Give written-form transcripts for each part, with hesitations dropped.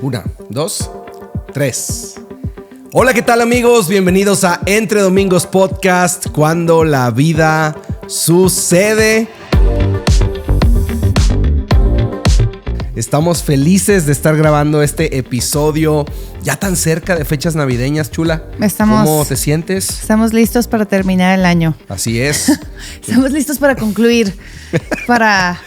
1, 2, 3. Hola, ¿qué tal, amigos? Bienvenidos a Entre Domingos Podcast, cuando la vida sucede. Estamos felices de estar grabando este episodio ya tan cerca de fechas navideñas, Chula. ¿Cómo te sientes? Estamos listos para terminar el año. Así es. Estamos listos para concluir, para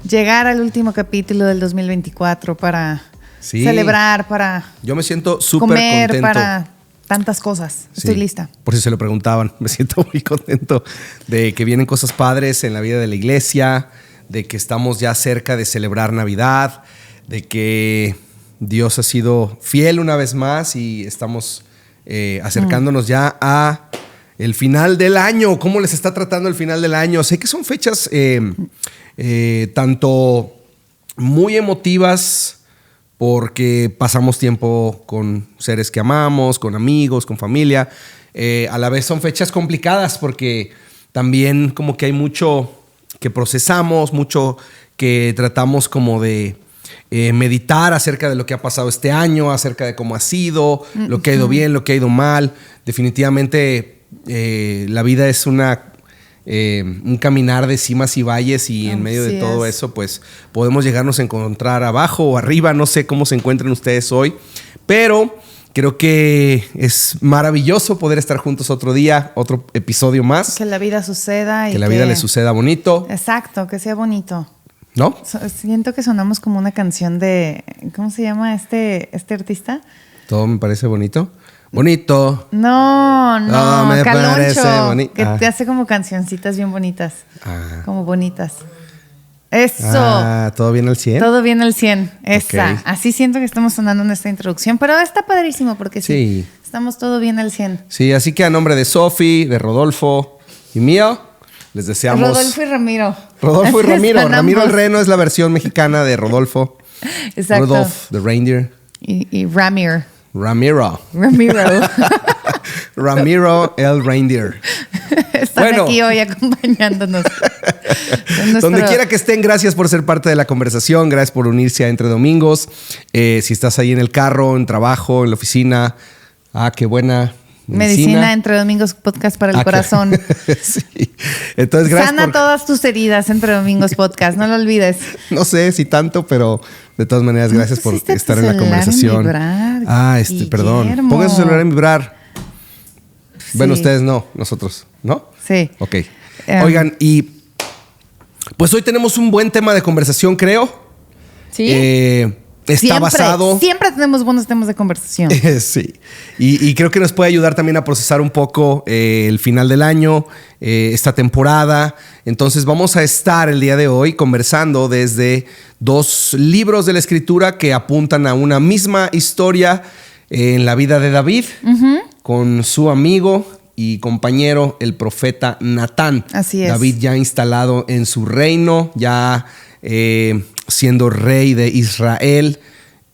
llegar al último capítulo del 2024, para celebrar, para Yo me siento súper comer, contento. para tantas cosas. Estoy lista. Por si se lo preguntaban, me siento muy contento de que vienen cosas padres en la vida de la iglesia, de que estamos ya cerca de celebrar Navidad, de que Dios ha sido fiel una vez más y estamos acercándonos ya a el final del año. ¿Cómo les está tratando el final del año? Sé que son fechas tanto muy emotivas porque pasamos tiempo con seres que amamos, con amigos, con familia. A la vez son fechas complicadas porque también como que hay mucho que procesamos, mucho que tratamos como de meditar acerca de lo que ha pasado este año, acerca de cómo ha sido, lo que ha ido bien, lo que ha ido mal. Definitivamente la vida es un caminar de cimas y valles y en medio de todo eso pues podemos llegarnos a encontrar abajo o arriba. No sé cómo se encuentran ustedes hoy, pero creo que es maravilloso poder estar juntos otro día, otro episodio más. Que la vida suceda. Que la vida le suceda bonito. Exacto, que sea bonito. ¿No? Siento que sonamos como una canción de... ¿Cómo se llama este artista? Todo me parece bonito. Bonito. No, me parece Caloncho. bonito. Que te hace como cancioncitas bien bonitas. Como bonitas. Eso. ¿Todo bien al 100? Todo bien al 100. Esa. Okay. Así siento que estamos sonando en esta introducción. Pero está padrísimo porque sí. Estamos todo bien al 100. Sí, así que a nombre de Sofi, de Rodolfo y mío, les deseamos... Rodolfo y Ramiro. Rodolfo y Ramiro. Ramiro el Reno es la versión mexicana de Rodolfo. Exacto. Rodolfo, the reindeer. Y Ramiro. Ramiro el reindeer. Están aquí hoy acompañándonos. Donde quiera que estén, gracias por ser parte de la conversación. Gracias por unirse a Entre Domingos. Si estás ahí en el carro, en trabajo, en la oficina. Qué buena medicina Entre Domingos Podcast para el corazón. Sí. Entonces, gracias. Sana todas tus heridas, Entre Domingos Podcast. No lo olvides. No sé si tanto, pero de todas maneras, gracias por estar en la conversación. Perdón. Guillermo. Pongan su celular en vibrar. Sí. Bueno, ustedes no, nosotros, ¿no? Sí. Ok. Oigan, y pues hoy tenemos un buen tema de conversación, creo. Sí. Basado. Siempre tenemos buenos temas de conversación. Sí. Y creo que nos puede ayudar también a procesar un poco el final del año, esta temporada. Entonces vamos a estar el día de hoy conversando desde dos libros de la Escritura que apuntan a una misma historia en la vida de David, con su amigo y compañero, el profeta Natán. Así es. David ya instalado en su reino, ya siendo rey de Israel.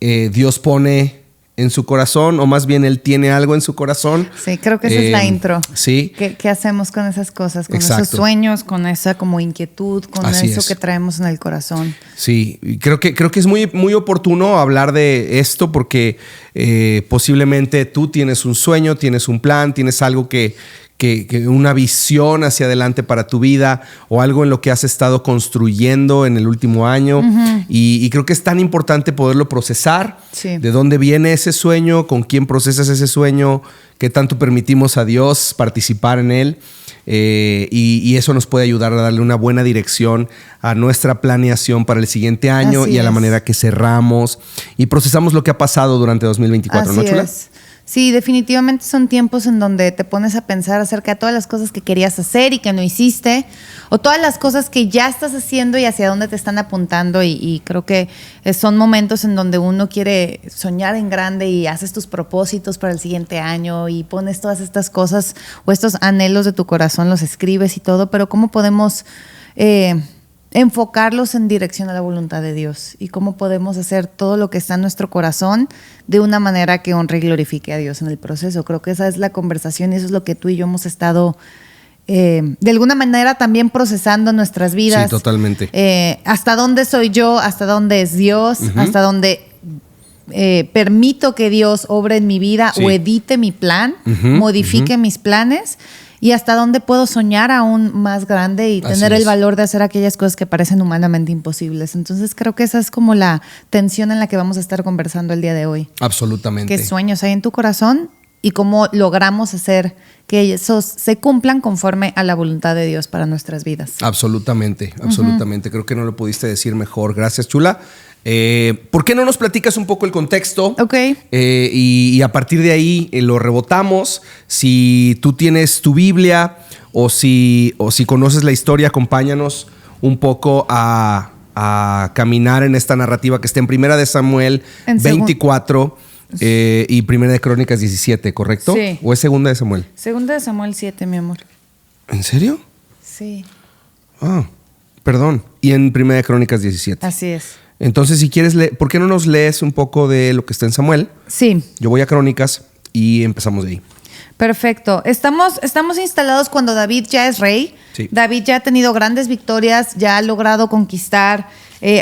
Dios pone en su corazón, o más bien él tiene algo en su corazón. Sí, creo que esa es la intro. Sí. ¿Qué hacemos con esas cosas? Con Exacto. esos sueños, con esa como inquietud, con eso que traemos en el corazón. Sí, creo que es muy, muy oportuno hablar de esto porque posiblemente tú tienes un sueño, tienes un plan, tienes algo que una visión hacia adelante para tu vida o algo en lo que has estado construyendo en el último año. Y creo que es tan importante poderlo procesar. Sí. De dónde viene ese sueño, con quién procesas ese sueño, qué tanto permitimos a Dios participar en él. Y eso nos puede ayudar a darle una buena dirección a nuestra planeación para el siguiente año. Así y a la manera que cerramos y procesamos lo que ha pasado durante 2024. Así ¿No, Chula? Es. Sí, definitivamente son tiempos en donde te pones a pensar acerca de todas las cosas que querías hacer y que no hiciste, o todas las cosas que ya estás haciendo y hacia dónde te están apuntando, y creo que son momentos en donde uno quiere soñar en grande y haces tus propósitos para el siguiente año y pones todas estas cosas o estos anhelos de tu corazón, los escribes y todo, pero ¿cómo podemos enfocarlos en dirección a la voluntad de Dios? Y cómo podemos hacer todo lo que está en nuestro corazón de una manera que honre y glorifique a Dios en el proceso. Creo que esa es la conversación y eso es lo que tú y yo hemos estado de alguna manera también procesando nuestras vidas. Sí, totalmente. ¿Hasta dónde soy yo? ¿Hasta dónde es Dios? ¿Hasta dónde permito que Dios obre en mi vida o edite mi plan, modifique mis planes, y hasta dónde puedo soñar aún más grande y tener el valor de hacer aquellas cosas que parecen humanamente imposibles. Entonces creo que esa es como la tensión en la que vamos a estar conversando el día de hoy. Absolutamente. ¿Qué sueños hay en tu corazón y cómo logramos hacer que esos se cumplan conforme a la voluntad de Dios para nuestras vidas? Absolutamente. Creo que no lo pudiste decir mejor. Gracias, chula. ¿Por qué no nos platicas un poco el contexto? Ok. Y a partir de ahí lo rebotamos. Si tú tienes tu Biblia o si conoces la historia, acompáñanos un poco a caminar en esta narrativa que está en Primera de Samuel 24 y Primera de Crónicas 17, ¿correcto? Sí. ¿O es Segunda de Samuel? Segunda de Samuel 7, mi amor. ¿En serio? Sí. Ah, perdón. Y en Primera de Crónicas 17. Así es. Entonces, si quieres, ¿por qué no nos lees un poco de lo que está en Samuel? Sí. Yo voy a Crónicas y empezamos de ahí. Perfecto. Estamos instalados cuando David ya es rey. Sí. David ya ha tenido grandes victorias, ya ha logrado conquistar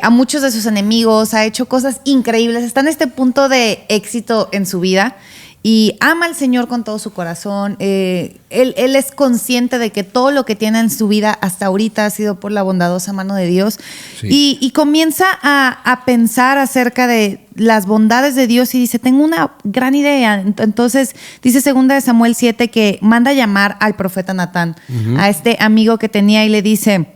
a muchos de sus enemigos, ha hecho cosas increíbles. Está en este punto de éxito en su vida y ama al Señor con todo su corazón. Él es consciente de que todo lo que tiene en su vida hasta ahorita ha sido por la bondadosa mano de Dios. Sí. Y comienza a pensar acerca de las bondades de Dios y dice, tengo una gran idea. Entonces dice 2 de Samuel 7 que manda a llamar al profeta Natán, a este amigo que tenía, y le dice: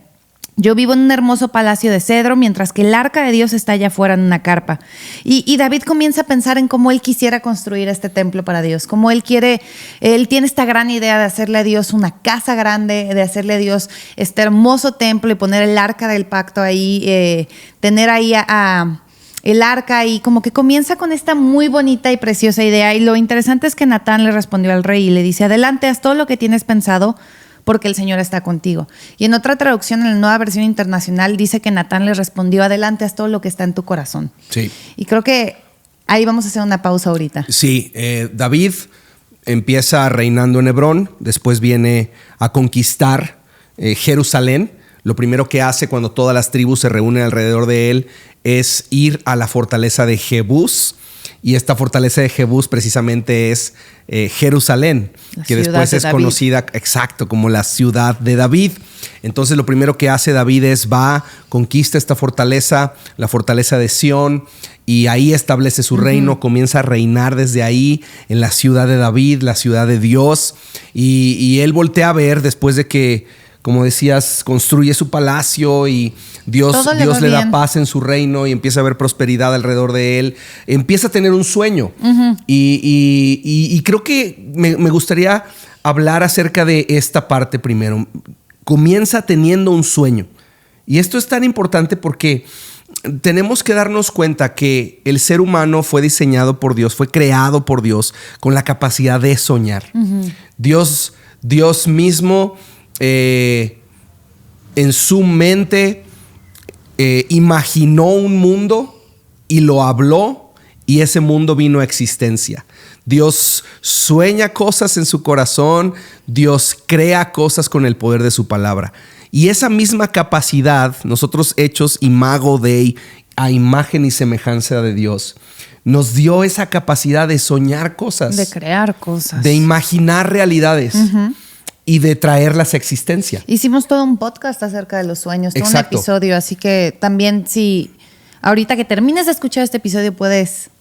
yo vivo en un hermoso palacio de cedro, mientras que el arca de Dios está allá afuera en una carpa. Y David comienza a pensar en cómo él quisiera construir este templo para Dios, cómo él tiene esta gran idea de hacerle a Dios una casa grande, de hacerle a Dios este hermoso templo y poner el arca del pacto ahí, tener ahí el arca, y como que comienza con esta muy bonita y preciosa idea. Y lo interesante es que Natán le respondió al rey y le dice: adelante, haz todo lo que tienes pensado, porque el Señor está contigo. Y en otra traducción, en la Nueva Versión Internacional, dice que Natán le respondió: adelante, haz todo lo que está en tu corazón. Sí. Y creo que ahí vamos a hacer una pausa ahorita. Sí, David empieza reinando en Hebrón, después viene a conquistar Jerusalén. Lo primero que hace cuando todas las tribus se reúnen alrededor de él es ir a la fortaleza de Jebús. Y esta fortaleza de Jebús precisamente es Jerusalén, que después es conocida como la ciudad de David. Entonces lo primero que hace David es conquista esta fortaleza, la fortaleza de Sión, y ahí establece su reino, comienza a reinar desde ahí en la ciudad de David, la ciudad de Dios. Y él voltea a ver después de que, como decías, construye su palacio y Dios le da paz en su reino y empieza a haber prosperidad alrededor de él. Empieza a tener un sueño. Y creo que me gustaría hablar acerca de esta parte primero. Comienza teniendo un sueño. Y esto es tan importante porque tenemos que darnos cuenta que el ser humano fue diseñado por Dios, fue creado por Dios con la capacidad de soñar. Dios mismo, en su mente, imaginó un mundo y lo habló, y ese mundo vino a existencia. Dios sueña cosas en su corazón, Dios crea cosas con el poder de su palabra. Y esa misma capacidad, nosotros hechos imago Dei, a imagen y semejanza de Dios, nos dio esa capacidad de soñar cosas, de crear cosas, de imaginar realidades. Y de traerlas a existencia. Hicimos todo un podcast acerca de los sueños, todo un Exacto. episodio, así que también, si ahorita que termines de escuchar este episodio, puedes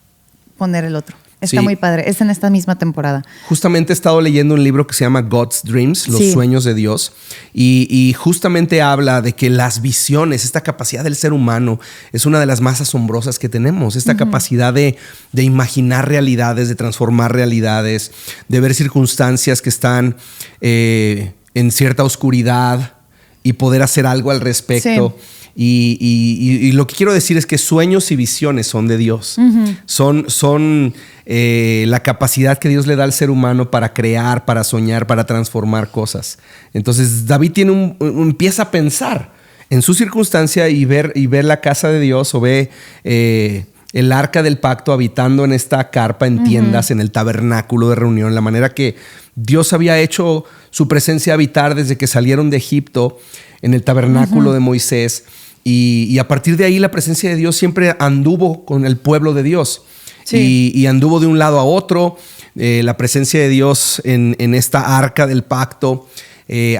poner el otro. Está muy padre, es en esta misma temporada. Justamente he estado leyendo un libro que se llama God's Dreams, Los Sueños de Dios, y justamente habla de que las visiones, esta capacidad del ser humano, es una de las más asombrosas que tenemos. Esta capacidad de imaginar realidades, de transformar realidades, de ver circunstancias que están en cierta oscuridad y poder hacer algo al respecto. Sí. Y lo que quiero decir es que sueños y visiones son de Dios. Son la capacidad que Dios le da al ser humano para crear, para soñar, para transformar cosas. Entonces David empieza a pensar en su circunstancia y ver la casa de Dios, o ve el arca del pacto habitando en esta carpa, en tiendas, en el tabernáculo de reunión, la manera que Dios había hecho su presencia habitar desde que salieron de Egipto, en el tabernáculo de Moisés. Y a partir de ahí la presencia de Dios siempre anduvo con el pueblo de Dios. y anduvo de un lado a otro. La presencia de Dios en esta arca del pacto,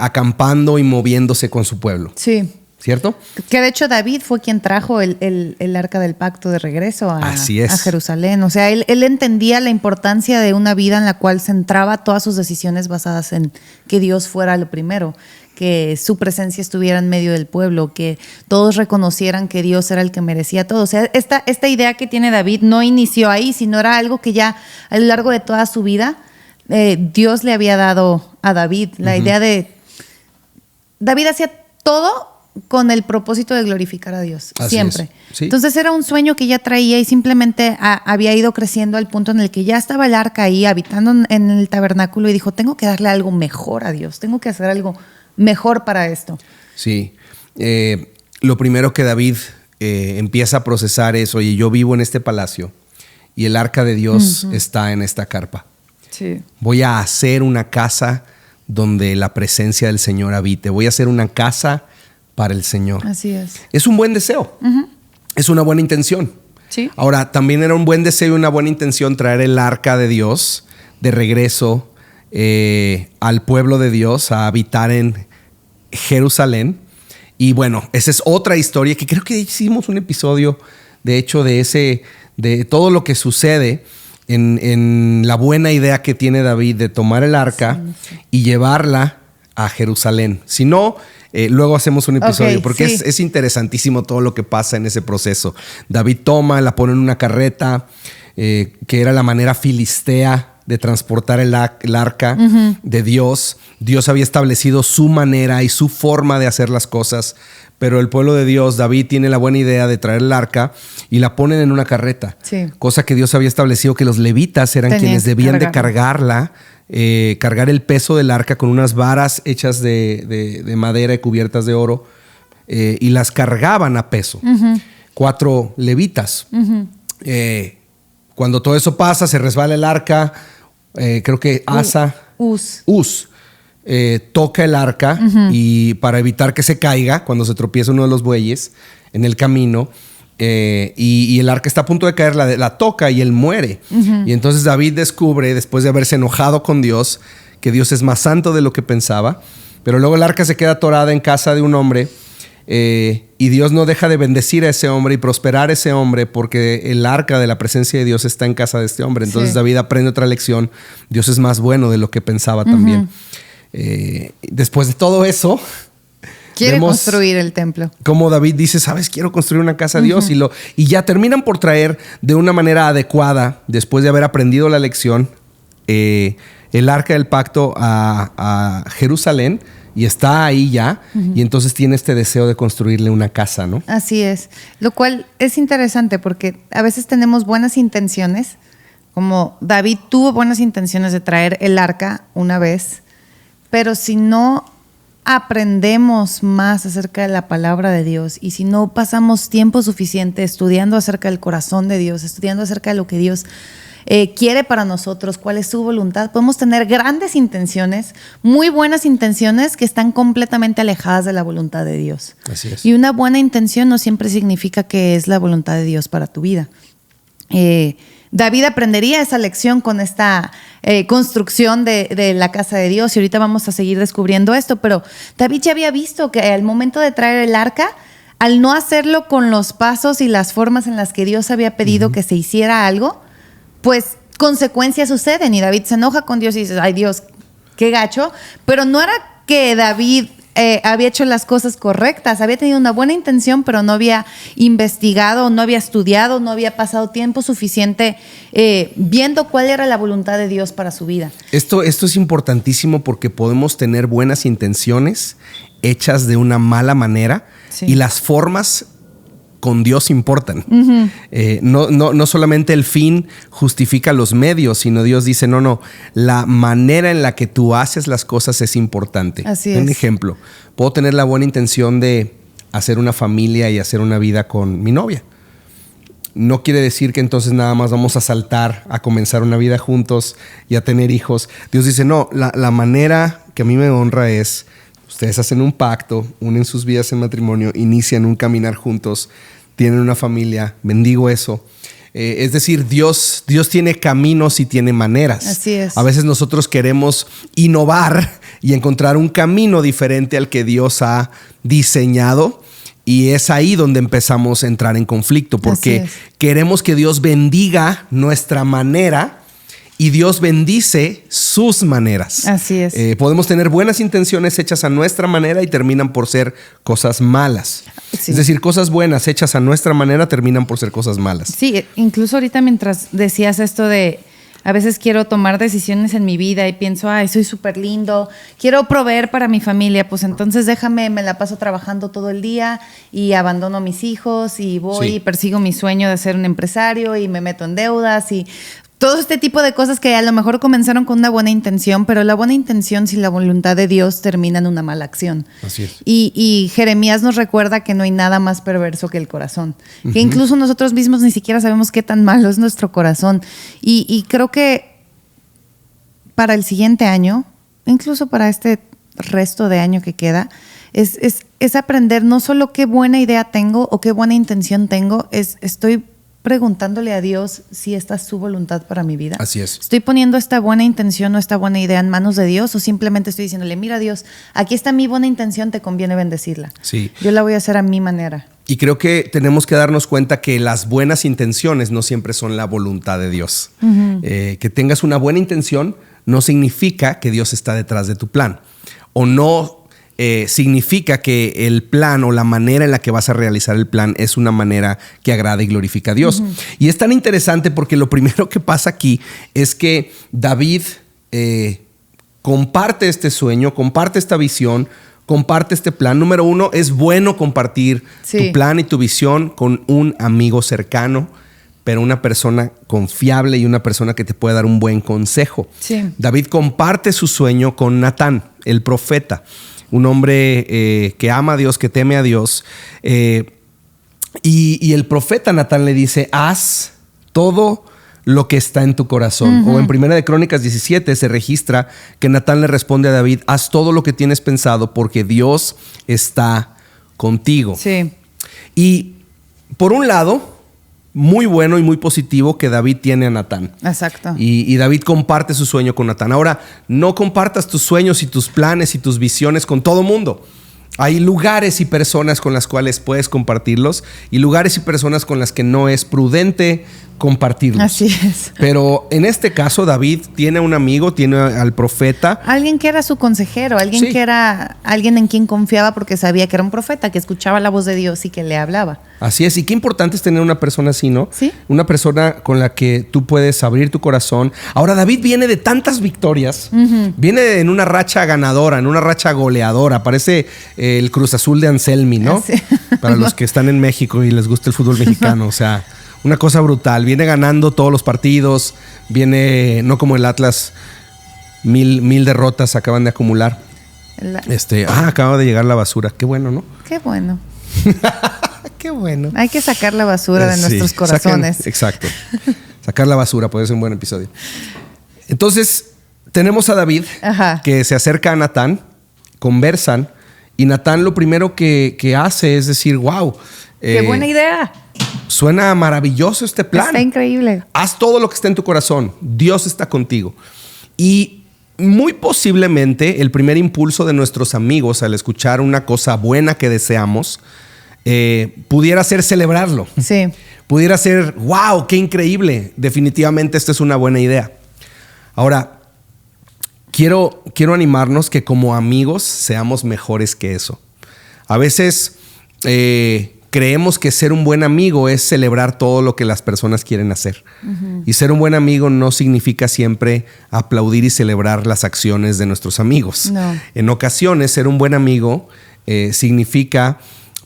acampando y moviéndose con su pueblo. Sí. ¿Cierto? Que de hecho David fue quien trajo el arca del pacto de regreso a Jerusalén. O sea, él entendía la importancia de una vida en la cual centraba todas sus decisiones basadas en que Dios fuera lo primero, que su presencia estuviera en medio del pueblo, que todos reconocieran que Dios era el que merecía todo. O sea, esta idea que tiene David no inició ahí, sino era algo que ya a lo largo de toda su vida Dios le había dado a David. La idea de David hacía todo con el propósito de glorificar a Dios, Así siempre. Sí. Entonces era un sueño que ya traía y simplemente había ido creciendo al punto en el que ya estaba el arca ahí habitando en el tabernáculo y dijo, tengo que darle algo mejor a Dios, tengo que hacer algo mejor para esto. Sí. Lo primero que David empieza a procesar es, oye, yo vivo en este palacio y el arca de Dios está en esta carpa. Sí. Voy a hacer una casa donde la presencia del Señor habite. Voy a hacer una casa para el Señor. Así es. Es un buen deseo. Es una buena intención. Sí. Ahora, también era un buen deseo y una buena intención traer el arca de Dios de regreso al pueblo de Dios a habitar en Jerusalén. Y bueno, esa es otra historia que creo que hicimos un episodio, de hecho, de todo lo que sucede en la buena idea que tiene David de tomar el arca y llevarla a Jerusalén. Si no, luego hacemos un episodio, porque es interesantísimo todo lo que pasa en ese proceso. David toma, la pone en una carreta, que era la manera filistea de transportar el arca de Dios. Dios había establecido su manera y su forma de hacer las cosas, pero el pueblo de Dios, David, tiene la buena idea de traer el arca y la ponen en una carreta. Sí. Cosa que Dios había establecido que los levitas eran quienes debían de cargarla, cargar el peso del arca con unas varas hechas de madera y cubiertas de oro, y las cargaban a peso. 4 levitas. Cuando todo eso pasa, se resbala el arca. Creo que Uz toca el arca y para evitar que se caiga cuando se tropieza uno de los bueyes en el camino, y el arca está a punto de caer, la toca y él muere. Y entonces David descubre, después de haberse enojado con Dios, que Dios es más santo de lo que pensaba, pero luego el arca se queda atorada en casa de un hombre, y Dios no deja de bendecir a ese hombre y prosperar a ese hombre porque el arca de la presencia de Dios está en casa de este hombre. Entonces David aprende otra lección. Dios es más bueno de lo que pensaba también. Después de todo eso, quiere construir el templo. Como David dice, ¿sabes? Quiero construir una casa a Dios. Y ya terminan por traer de una manera adecuada, después de haber aprendido la lección, el arca del pacto a Jerusalén. Y está ahí ya, y entonces tiene este deseo de construirle una casa, ¿no? Así es, lo cual es interesante porque a veces tenemos buenas intenciones, como David tuvo buenas intenciones de traer el arca una vez, pero si no aprendemos más acerca de la palabra de Dios y si no pasamos tiempo suficiente estudiando acerca del corazón de Dios, estudiando acerca de lo que Dios quiere para nosotros, cuál es su voluntad, podemos tener grandes intenciones, muy buenas intenciones que están completamente alejadas de la voluntad de Dios. Así es. Y una buena intención no siempre significa que es la voluntad de Dios para tu vida. David aprendería esa lección con esta construcción de la casa de Dios, y ahorita vamos a seguir descubriendo esto, pero David ya había visto que al momento de traer el arca, al no hacerlo con los pasos y las formas en las que Dios había pedido que se hiciera algo, pues consecuencias suceden y David se enoja con Dios y dice, ay Dios, qué gacho, pero no era que David había hecho las cosas correctas, había tenido una buena intención, pero no había investigado, no había estudiado, no había pasado tiempo suficiente viendo cuál era la voluntad de Dios para su vida. Esto es importantísimo porque podemos tener buenas intenciones hechas de una mala manera, y las formas con Dios importan. No solamente el fin justifica los medios, sino Dios dice, no, la manera en la que tú haces las cosas es importante. Así es. Un ejemplo, puedo tener la buena intención de hacer una familia y hacer una vida con mi novia. No quiere decir que entonces nada más vamos a saltar a comenzar una vida juntos y a tener hijos. Dios dice, no, la manera que a mí me honra es, ustedes hacen un pacto, unen sus vidas en matrimonio, inician un caminar juntos, tienen una familia, bendigo eso. Es decir, Dios tiene caminos y tiene maneras. Así es. A veces nosotros queremos innovar y encontrar un camino diferente al que Dios ha diseñado. Y es ahí donde empezamos a entrar en conflicto, porque queremos que Dios bendiga nuestra manera y Dios bendice sus maneras. Así es. Podemos tener buenas intenciones hechas a nuestra manera y terminan por ser cosas malas. Sí. Es decir, cosas buenas hechas a nuestra manera terminan por ser cosas malas. Sí, incluso ahorita mientras decías esto de a veces quiero tomar decisiones en mi vida y pienso, ay, soy súper lindo, quiero proveer para mi familia, pues entonces me la paso trabajando todo el día y abandono a mis hijos y voy y persigo mi sueño de ser un empresario y me meto en deudas y todo este tipo de cosas que a lo mejor comenzaron con una buena intención, pero la buena intención sin la voluntad de Dios termina en una mala acción. Así es. Y Jeremías nos recuerda que no hay nada más perverso que el corazón. Que incluso nosotros mismos ni siquiera sabemos qué tan malo es nuestro corazón. Y creo que para el siguiente año, incluso para este resto de año que queda, es aprender no solo qué buena idea tengo o qué buena intención tengo, estoy preguntándole a Dios si esta es su voluntad para mi vida. Así es. ¿Estoy poniendo esta buena intención o esta buena idea en manos de Dios o simplemente estoy diciéndole, mira Dios, aquí está mi buena intención, te conviene bendecirla? Sí. Yo la voy a hacer a mi manera. Y creo que tenemos que darnos cuenta que las buenas intenciones no siempre son la voluntad de Dios. Que tengas una buena intención no significa que Dios está detrás de tu plan. O no significa que el plan o la manera en la que vas a realizar el plan es una manera que agrada y glorifica a Dios. Y es tan interesante porque lo primero que pasa aquí es que David comparte este sueño, comparte esta visión, comparte este plan. Número uno, es bueno compartir tu plan y tu visión con un amigo cercano, pero una persona confiable y una persona que te puede dar un buen consejo. Sí. David comparte su sueño con Natán, el profeta. Un hombre que ama a Dios, que teme a Dios. Y el profeta Natán le dice, haz todo lo que está en tu corazón. O en 1 de Crónicas 17 se registra que Natán le responde a David, haz todo lo que tienes pensado porque Dios está contigo. Sí. Y por un lado, muy bueno y muy positivo que David tiene a Natán. Exacto. Y David comparte su sueño con Natán. Ahora, no compartas tus sueños y tus planes y tus visiones con todo mundo. Hay lugares y personas con las cuales puedes compartirlos y lugares y personas con las que no es prudente compartirlos. Así es. Pero en este caso, David tiene un amigo, tiene al profeta. Alguien que era su consejero, alguien que era alguien en quien confiaba porque sabía que era un profeta, que escuchaba la voz de Dios y que le hablaba. Así es. Y qué importante es tener una persona así, ¿no? Sí. Una persona con la que tú puedes abrir tu corazón. Ahora, David viene de tantas victorias. Viene en una racha ganadora, en una racha goleadora. Parece el Cruz Azul de Anselmi, ¿no? Sí. Para los que están en México y les gusta el fútbol mexicano. O sea, una cosa brutal. Viene ganando todos los partidos. Viene, no como el Atlas, mil derrotas acaban de acumular. Acaba de llegar la basura. Qué bueno, ¿no? Qué bueno. Qué bueno. Hay que sacar la basura de nuestros corazones. Exacto. Sacar la basura puede ser un buen episodio. Entonces, tenemos a David que se acerca a Natán, conversan, y Natán lo primero que hace es decir, wow. ¡Qué buena idea! Suena maravilloso este plan. Está increíble. Haz todo lo que está en tu corazón. Dios está contigo. Y muy posiblemente el primer impulso de nuestros amigos al escuchar una cosa buena que deseamos pudiera ser celebrarlo. Sí. Pudiera ser, wow, qué increíble. Definitivamente esta es una buena idea. Ahora, quiero animarnos que como amigos seamos mejores que eso. A veces creemos que ser un buen amigo es celebrar todo lo que las personas quieren hacer. Y ser un buen amigo no significa siempre aplaudir y celebrar las acciones de nuestros amigos. No. En ocasiones, ser un buen amigo significa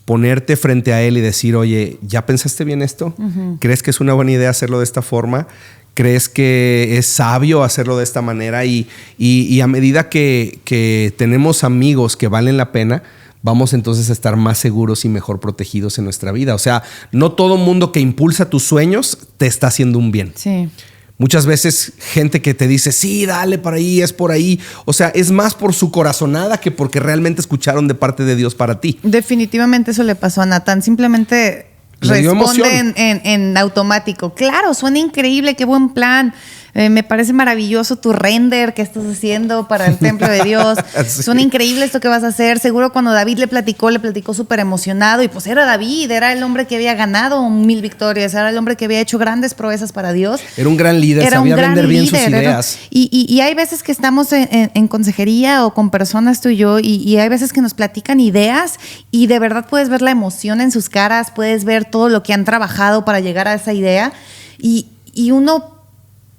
ponerte frente a él y decir, oye, ¿ya pensaste bien esto? ¿Crees que es una buena idea hacerlo de esta forma? ¿Crees que es sabio hacerlo de esta manera? Y a medida que tenemos amigos que valen la pena, vamos entonces a estar más seguros y mejor protegidos en nuestra vida. O sea, no todo mundo que impulsa tus sueños te está haciendo un bien. Sí. Muchas veces gente que te dice, sí, dale por ahí, es por ahí. O sea, es más por su corazonada que porque realmente escucharon de parte de Dios para ti. Definitivamente eso le pasó a Natán. Simplemente Le dio responde emoción. en automático. Claro, suena increíble, qué buen plan. Me parece maravilloso tu render que estás haciendo para el templo de Dios. Sí. Suena increíble esto que vas a hacer. Seguro cuando David le platicó súper emocionado. Y pues era David, era el hombre que había ganado 1000 victorias, era el hombre que había hecho grandes proezas para Dios. Era un gran líder, Era sabía un gran vender bien sus líder, ideas. Y hay veces que estamos en consejería o con personas tú y yo, y hay veces que nos platican ideas y de verdad puedes ver la emoción en sus caras, puedes ver todo lo que han trabajado para llegar a esa idea y uno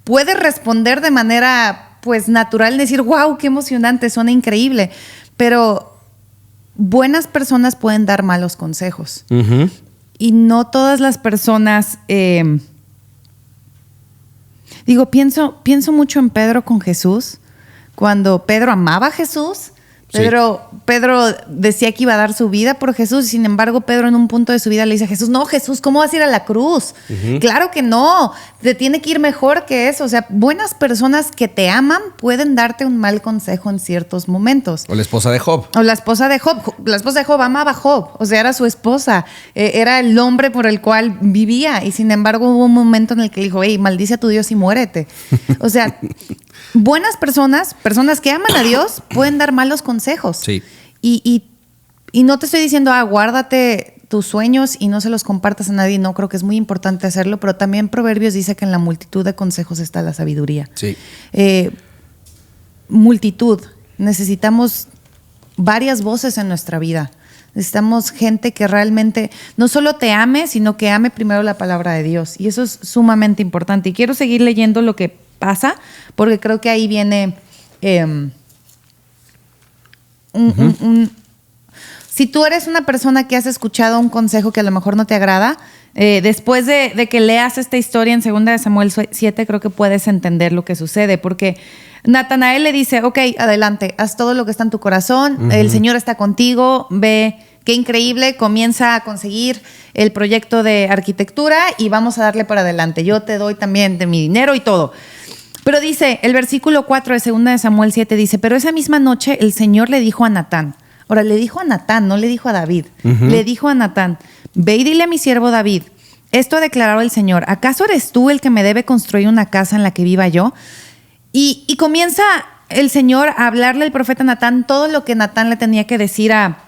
puede responder de manera pues natural, decir, wow, qué emocionante, suena increíble, pero buenas personas pueden dar malos consejos. Ujú. Y no todas las personas, pienso mucho en Pedro con Jesús, cuando Pedro amaba a Jesús. Pedro decía que iba a dar su vida por Jesús, y sin embargo Pedro en un punto de su vida le dice a Jesús, no, Jesús, ¿cómo vas a ir a la cruz? Claro que no, te tiene que ir mejor que eso. O sea, buenas personas que te aman pueden darte un mal consejo en ciertos momentos. O la esposa de Job. O la esposa de Job. La esposa de Job amaba a Job, o sea, era su esposa, era el hombre por el cual vivía, y sin embargo hubo un momento en el que le dijo, hey, maldice a tu Dios y muérete. O sea, buenas personas que aman a Dios, pueden dar malos consejos. Sí. Y no te estoy diciendo, guárdate tus sueños y no se los compartas a nadie. No, creo que es muy importante hacerlo, pero también Proverbios dice que en la multitud de consejos está la sabiduría. Sí. Multitud. Necesitamos varias voces en nuestra vida. Necesitamos gente que realmente no solo te ame, sino que ame primero la palabra de Dios. Y eso es sumamente importante. Y quiero seguir leyendo lo que pasa, porque creo que ahí viene si tú eres una persona que has escuchado un consejo que a lo mejor no te agrada, después de que leas esta historia en 2 de Samuel 7, creo que puedes entender lo que sucede, porque Natanael le dice, ok, adelante, haz todo lo que está en tu corazón, el Señor está contigo, ve, qué increíble, comienza a conseguir el proyecto de arquitectura y vamos a darle para adelante. Yo te doy también de mi dinero y todo. Pero dice, el versículo 4 de 2 de Samuel 7 dice, pero esa misma noche el Señor le dijo a Natán, ahora le dijo a Natán, no le dijo a David, le dijo a Natán, ve y dile a mi siervo David, esto ha declarado el Señor, ¿acaso eres tú el que me debe construir una casa en la que viva yo? Y comienza el Señor a hablarle al profeta Natán todo lo que Natán le tenía que decir a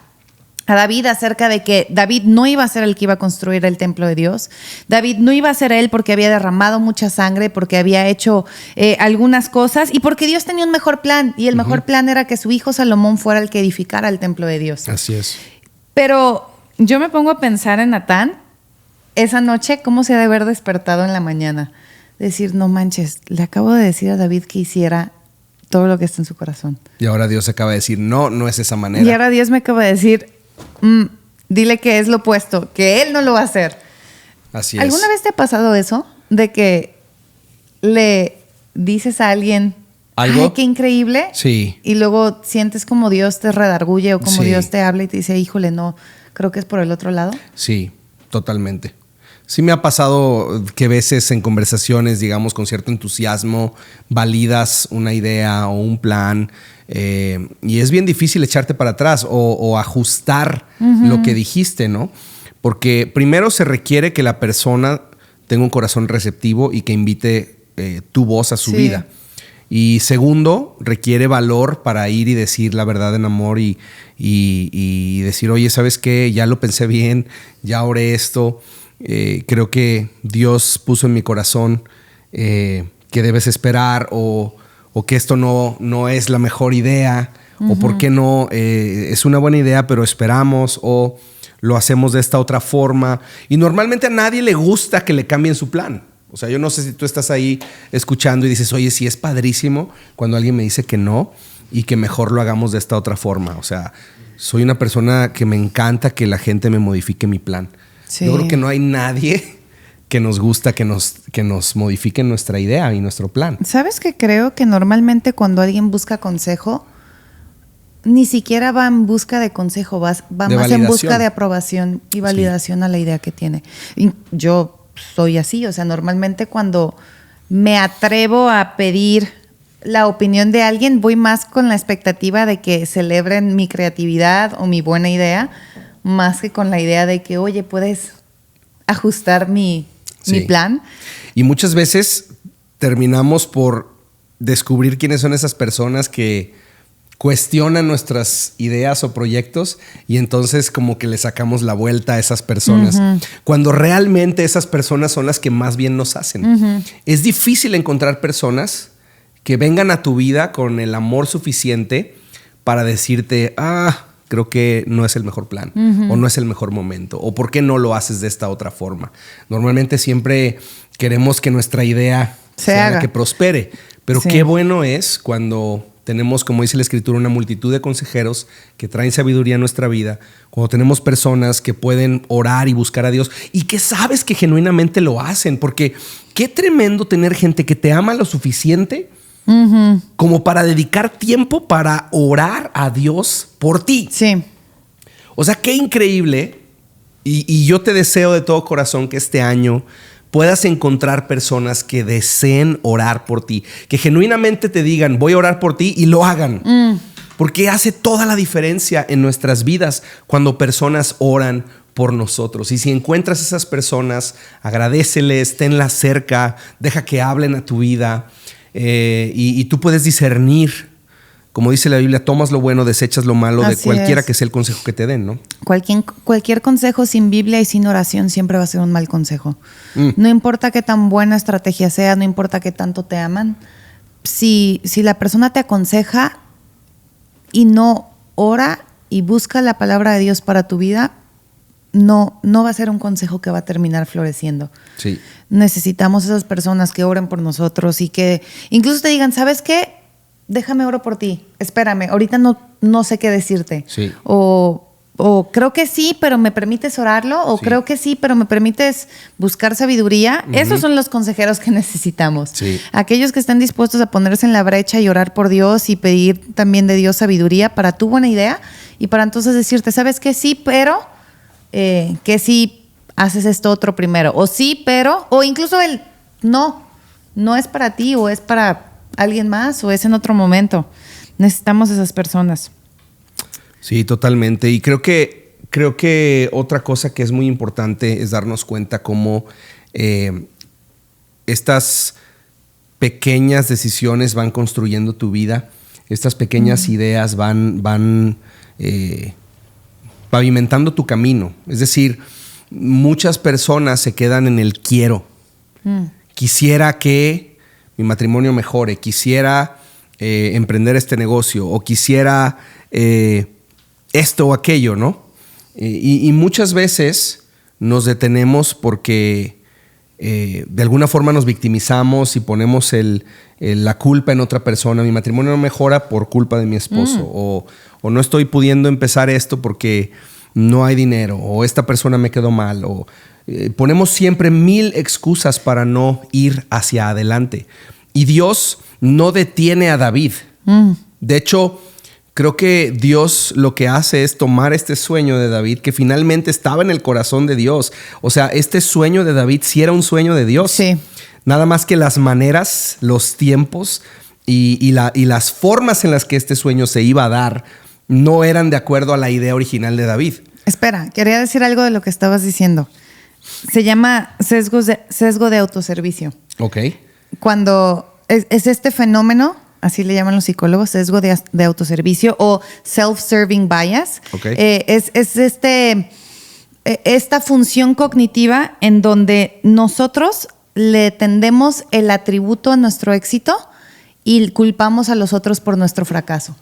David acerca de que David no iba a ser el que iba a construir el templo de Dios. David no iba a ser él porque había derramado mucha sangre, porque había hecho algunas cosas y porque Dios tenía un mejor plan, y el mejor plan era que su hijo Salomón fuera el que edificara el templo de Dios. Así es. Pero yo me pongo a pensar en Natán esa noche, cómo se ha de haber despertado en la mañana. Decir, no manches, le acabo de decir a David que hiciera todo lo que está en su corazón. Y ahora Dios acaba de decir, no, no es esa manera. Y ahora Dios me acaba de decir, dile que es lo opuesto, que él no lo va a hacer. Así es. ¿Alguna vez te ha pasado eso? De que le dices a alguien, ¿algo? ay, qué increíble. Sí. Y luego sientes como Dios te redarguye o como Sí. Dios te habla y te dice, híjole, no, creo que es por el otro lado. Sí, totalmente. Sí me ha pasado que a veces en conversaciones, digamos, con cierto entusiasmo, validas una idea o un plan y es bien difícil echarte para atrás o ajustar lo que dijiste, ¿no? Porque primero se requiere que la persona tenga un corazón receptivo y que invite tu voz a su vida. Y segundo, requiere valor para ir y decir la verdad en amor y decir, oye, ¿sabes qué? Ya lo pensé bien, ya oré esto. Creo que Dios puso en mi corazón que debes esperar o que esto no es la mejor idea o por qué no, es una buena idea pero esperamos o lo hacemos de esta otra forma. Y normalmente a nadie le gusta que le cambien su plan. O sea, yo no sé si tú estás ahí escuchando y dices, oye, sí es padrísimo cuando alguien me dice que no y que mejor lo hagamos de esta otra forma. O sea, soy una persona que me encanta que la gente me modifique mi plan. Sí. Yo creo que no hay nadie que nos gusta que nos modifiquen nuestra idea y nuestro plan. ¿Sabes qué? Creo que normalmente cuando alguien busca consejo, ni siquiera va en busca de consejo, va De más validación. en busca de aprobación y validación a la idea que tiene. Y yo soy así, o sea, normalmente cuando me atrevo a pedir la opinión de alguien, voy más con la expectativa de que celebren mi creatividad o mi buena idea, más que con la idea de que, oye, puedes ajustar mi plan. Y muchas veces terminamos por descubrir quiénes son esas personas que cuestionan nuestras ideas o proyectos y entonces como que le sacamos la vuelta a esas personas. Cuando realmente esas personas son las que más bien nos hacen. Es difícil encontrar personas que vengan a tu vida con el amor suficiente para decirte, creo que no es el mejor plan o no es el mejor momento o por qué no lo haces de esta otra forma. Normalmente siempre queremos que nuestra idea sea la que prospere, pero qué bueno es cuando tenemos, como dice la Escritura, una multitud de consejeros que traen sabiduría a nuestra vida, cuando tenemos personas que pueden orar y buscar a Dios y que sabes que genuinamente lo hacen, porque qué tremendo tener gente que te ama lo suficiente como para dedicar tiempo para orar a Dios por ti. Sí. O sea, qué increíble. Y yo te deseo de todo corazón que este año puedas encontrar personas que deseen orar por ti, que genuinamente te digan, voy a orar por ti y lo hagan. Porque hace toda la diferencia en nuestras vidas cuando personas oran por nosotros. Y si encuentras esas personas, agradéceles, tenlas cerca, deja que hablen a tu vida y tú puedes discernir. Como dice la Biblia, tomas lo bueno, desechas lo malo de cualquiera que sea el consejo que te den, ¿no? Cualquier consejo sin Biblia y sin oración siempre va a ser un mal consejo. No importa qué tan buena estrategia sea, no importa qué tanto te aman. Si la persona te aconseja y no ora y busca la palabra de Dios para tu vida, no va a ser un consejo que va a terminar floreciendo. Sí. Necesitamos esas personas que oren por nosotros y que incluso te digan, ¿sabes qué? Déjame oro por ti, espérame, ahorita no sé qué decirte. Sí. O creo que sí, pero me permites orarlo, o creo que sí, pero me permites buscar sabiduría. Esos son los consejeros que necesitamos. Sí. Aquellos que están dispuestos a ponerse en la brecha y orar por Dios y pedir también de Dios sabiduría para tu buena idea y para entonces decirte, ¿sabes qué? Sí, pero que sí haces esto otro primero. O sí, pero, o incluso el no es para ti o es para alguien más o es en otro momento. Necesitamos esas personas. Sí, totalmente. Y creo que otra cosa que es muy importante es darnos cuenta cómo estas pequeñas decisiones van construyendo tu vida. Estas pequeñas ideas van pavimentando tu camino. Es decir, muchas personas se quedan en el quiero. Quisiera que mi matrimonio mejore, quisiera emprender este negocio o quisiera esto o aquello, ¿no? Y muchas veces nos detenemos porque de alguna forma nos victimizamos y ponemos la culpa en otra persona. Mi matrimonio no mejora por culpa de mi esposo o no estoy pudiendo empezar esto porque no hay dinero o esta persona me quedó mal o ponemos siempre 1000 excusas para no ir hacia adelante. Y Dios no detiene a David. De hecho, creo que Dios lo que hace es tomar este sueño de David, que finalmente estaba en el corazón de Dios. O sea, este sueño de David sí era un sueño de Dios. Sí. Nada más que las maneras, los tiempos y las formas en las que este sueño se iba a dar no eran de acuerdo a la idea original de David. Espera, quería decir algo de lo que estabas diciendo. Se llama sesgo de autoservicio. Ok. Cuando es este fenómeno, así le llaman los psicólogos, sesgo de autoservicio o self-serving bias. Okay. Es esta función cognitiva en donde nosotros le tendemos el atributo a nuestro éxito y culpamos a los otros por nuestro fracaso.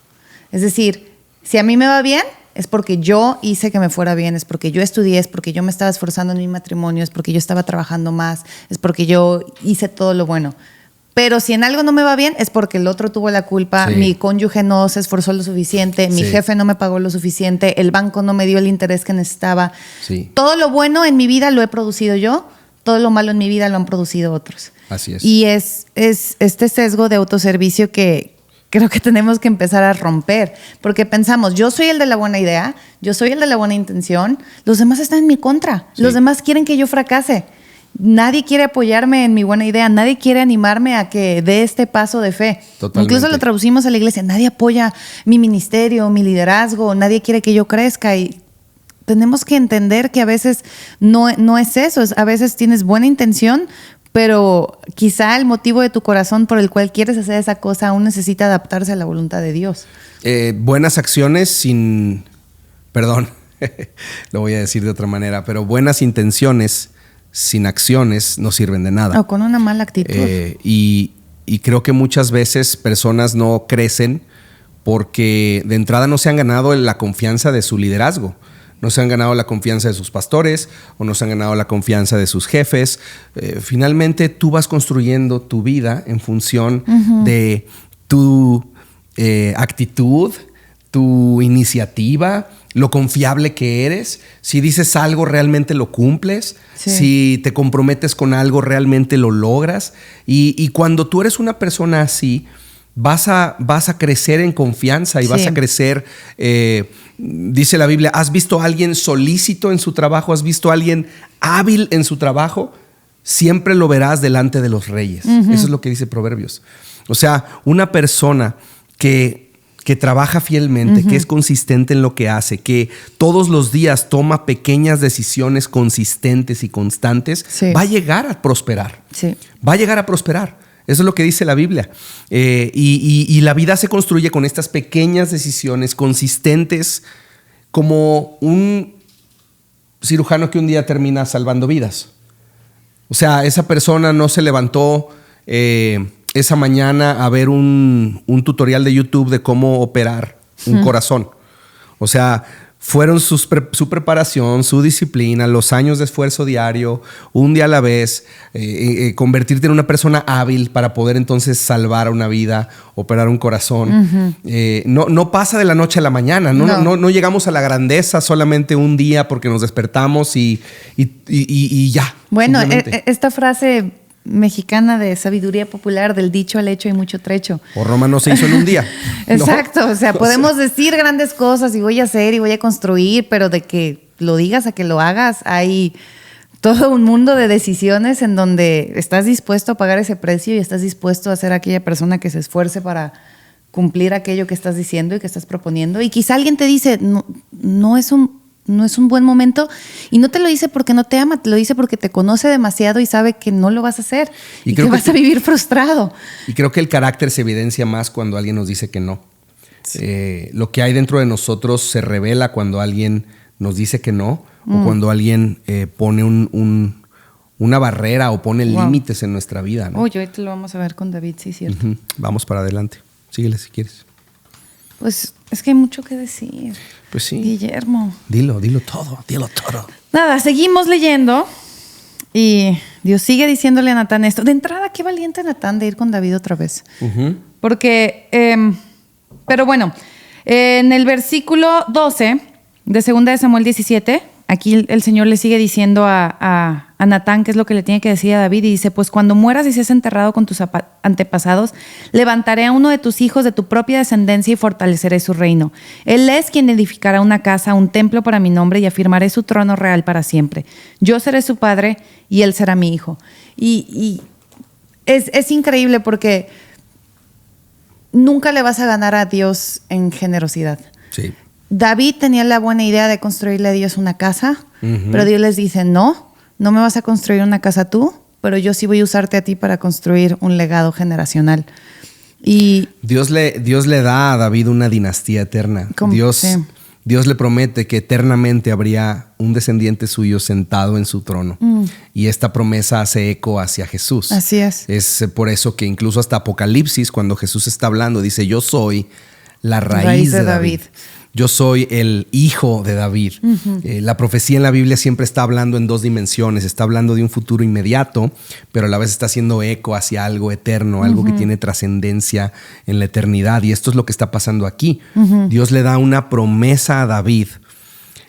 Es decir, si a mí me va bien, es porque yo hice que me fuera bien, es porque yo estudié, es porque yo me estaba esforzando en mi matrimonio, es porque yo estaba trabajando más, es porque yo hice todo lo bueno. Pero si en algo no me va bien, es porque el otro tuvo la culpa, Sí. mi cónyuge no se esforzó lo suficiente, mi Sí. jefe no me pagó lo suficiente, el banco no me dio el interés que necesitaba. Sí. Todo lo bueno en mi vida lo he producido yo, todo lo malo en mi vida lo han producido otros. Así es. Y es este sesgo de autoservicio que creo que tenemos que empezar a romper, porque pensamos, yo soy el de la buena idea, yo soy el de la buena intención, los demás están en mi contra, Sí. los demás quieren que yo fracase. Nadie quiere apoyarme en mi buena idea, nadie quiere animarme a que dé este paso de fe. Totalmente. Incluso lo traducimos a la iglesia, nadie apoya mi ministerio, mi liderazgo, nadie quiere que yo crezca y tenemos que entender que a veces no es eso. A veces tienes buena intención, pero quizá el motivo de tu corazón por el cual quieres hacer esa cosa aún necesita adaptarse a la voluntad de Dios. Buenas acciones sin... Perdón, lo voy a decir de otra manera, pero buenas intenciones sin acciones no sirven de nada. O con una mala actitud. Y creo que muchas veces personas no crecen porque de entrada no se han ganado la confianza de su liderazgo. No se han ganado la confianza de sus pastores o no se han ganado la confianza de sus jefes. Finalmente tú vas construyendo tu vida en función de tu actitud, tu iniciativa, lo confiable que eres. Si dices algo, realmente lo cumples. Sí. Si te comprometes con algo, realmente lo logras. Y cuando tú eres una persona así, vas a crecer en confianza y vas a crecer. Dice la Biblia, ¿has visto a alguien solícito en su trabajo? ¿Has visto a alguien hábil en su trabajo? Siempre lo verás delante de los reyes. Eso es lo que dice Proverbios. O sea, una persona que trabaja fielmente, que es consistente en lo que hace, que todos los días toma pequeñas decisiones consistentes y constantes, va a llegar a prosperar. Sí. Va a llegar a prosperar. Eso es lo que dice la Biblia. Y la vida se construye con estas pequeñas decisiones consistentes, como un cirujano que un día termina salvando vidas. O sea, esa persona no se levantó esa mañana a ver un tutorial de YouTube de cómo operar un corazón. O sea, fueron su preparación, su disciplina, los años de esfuerzo diario, un día a la vez, convertirte en una persona hábil para poder entonces salvar una vida, operar un corazón. No pasa de la noche a la mañana, no llegamos a la grandeza solamente un día porque nos despertamos y ya. Bueno, esta frase mexicana de sabiduría popular, del dicho al hecho hay mucho trecho. O Roma no se hizo en un día. Exacto, o sea, podemos decir grandes cosas y voy a hacer y voy a construir, pero de que lo digas a que lo hagas, hay todo un mundo de decisiones en donde estás dispuesto a pagar ese precio y estás dispuesto a ser aquella persona que se esfuerce para cumplir aquello que estás diciendo y que estás proponiendo. Y quizá alguien te dice, no es un buen momento, y no te lo dice porque no te ama, te lo dice porque te conoce demasiado y sabe que no lo vas a hacer y que vas a vivir frustrado. Y creo que el carácter se evidencia más cuando alguien nos dice que no. Sí. Lo que hay dentro de nosotros se revela cuando alguien nos dice que no, o cuando alguien pone una barrera o pone límites en nuestra vida, ¿no? Uy, hoy te lo vamos a ver con David, sí, cierto. Vamos para adelante. Síguele si quieres. Pues es que hay mucho que decir. Pues sí. Guillermo. Dilo todo. Nada, seguimos leyendo y Dios sigue diciéndole a Natán esto. De entrada, qué valiente Natán de ir con David otra vez. Porque, pero bueno, en el versículo 12 de 2 de Samuel 17, aquí el Señor le sigue diciendo a Natán qué es lo que le tiene que decir a David, y dice, pues cuando mueras y seas enterrado con tus antepasados, levantaré a uno de tus hijos de tu propia descendencia y fortaleceré su reino. Él es quien edificará una casa, un templo para mi nombre, y afirmaré su trono real para siempre. Yo seré su padre y él será mi hijo. Y es increíble porque nunca le vas a ganar a Dios en generosidad. Sí. David tenía la buena idea de construirle a Dios una casa, pero Dios les dice, no me vas a construir una casa tú, pero yo sí voy a usarte a ti para construir un legado generacional. Y Dios le da a David una dinastía eterna. Dios le promete que eternamente habría un descendiente suyo sentado en su trono. Y esta promesa hace eco hacia Jesús. Así es. Es por eso que incluso hasta Apocalipsis, cuando Jesús está hablando, dice, yo soy la raíz de David. Yo soy el hijo de David. La profecía en la Biblia siempre está hablando en dos dimensiones. Está hablando de un futuro inmediato, pero a la vez está haciendo eco hacia algo eterno, algo que tiene trascendencia en la eternidad. Y esto es lo que está pasando aquí. Dios le da una promesa a David.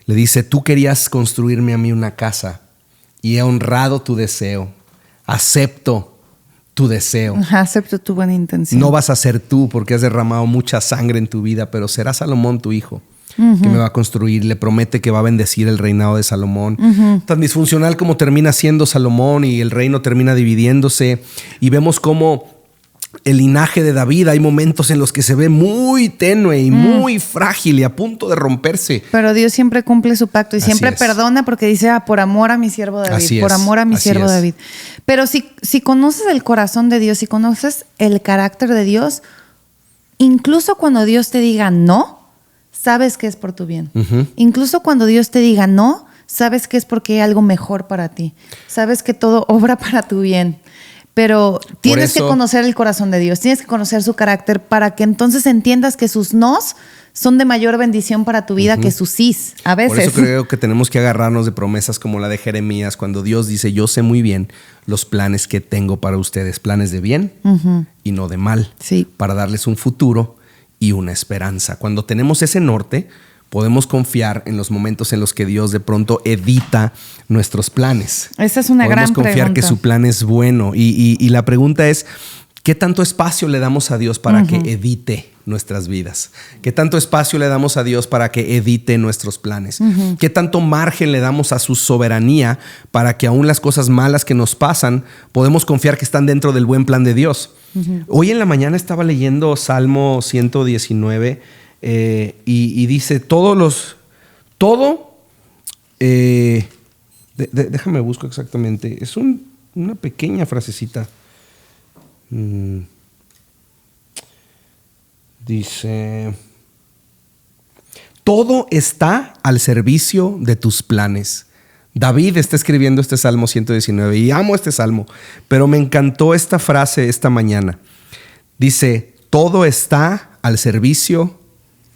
Le dice, tú querías construirme a mí una casa y he honrado tu deseo. Acepto tu deseo. Acepto tu buena intención. No vas a ser tú porque has derramado mucha sangre en tu vida, pero será Salomón tu hijo que me va a construir. Le promete que va a bendecir el reinado de Salomón. Tan disfuncional como termina siendo Salomón y el reino termina dividiéndose. Y vemos cómo el linaje de David, hay momentos en los que se ve muy tenue y muy frágil y a punto de romperse. Pero Dios siempre cumple su pacto y Así siempre es. perdona porque dice, por amor a mi siervo David, Así por es, amor a mi así siervo es. David. Pero si conoces el corazón de Dios, si conoces el carácter de Dios, incluso cuando Dios te diga no, sabes que es por tu bien. Incluso cuando Dios te diga no, sabes que es porque hay algo mejor para ti. Sabes que todo obra para tu bien. Pero tienes que conocer el corazón de Dios, tienes que conocer su carácter para que entonces entiendas que sus nos son de mayor bendición para tu vida que sus sís. A veces. Por eso creo que tenemos que agarrarnos de promesas como la de Jeremías, cuando Dios dice, yo sé muy bien los planes que tengo para ustedes, planes de bien y no de mal, Sí. para darles un futuro y una esperanza. Cuando tenemos ese norte, podemos confiar en los momentos en los que Dios de pronto edita nuestros planes. Esa es una gran Podemos confiar pregunta. que su plan es bueno. Y la pregunta es, ¿qué tanto espacio le damos a Dios para que edite nuestras vidas? ¿Qué tanto espacio le damos a Dios para que edite nuestros planes? ¿Qué tanto margen le damos a su soberanía para que aún las cosas malas que nos pasan, podemos confiar que están dentro del buen plan de Dios? Hoy en la mañana estaba leyendo Salmo 119 y dice, déjame busco exactamente, es una pequeña frasecita. Dice, todo está al servicio de tus planes. David está escribiendo este Salmo 119 y amo este salmo, pero me encantó esta frase esta mañana. Dice, todo está al servicio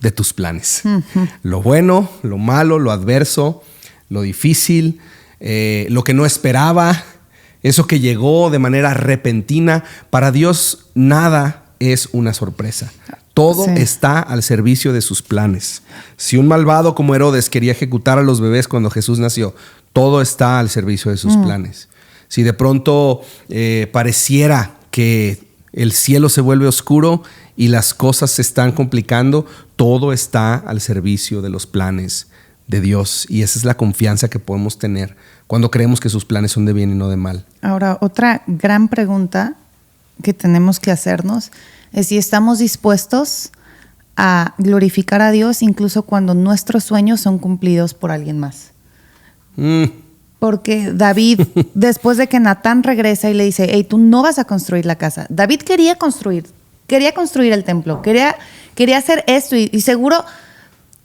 de tus planes. Lo bueno, lo malo, lo adverso, lo difícil, lo que no esperaba, eso que llegó de manera repentina. Para Dios nada es una sorpresa. Todo está al servicio de sus planes. Si un malvado como Herodes quería ejecutar a los bebés cuando Jesús nació, todo está al servicio de sus planes. Si de pronto pareciera que el cielo se vuelve oscuro y las cosas se están complicando, todo está al servicio de los planes de Dios. Y esa es la confianza que podemos tener cuando creemos que sus planes son de bien y no de mal. Ahora, otra gran pregunta que tenemos que hacernos es si estamos dispuestos a glorificar a Dios incluso cuando nuestros sueños son cumplidos por alguien más. Porque David, después de que Natán regresa y le dice, hey, tú no vas a construir la casa. David quería construir el templo, quería hacer esto y seguro,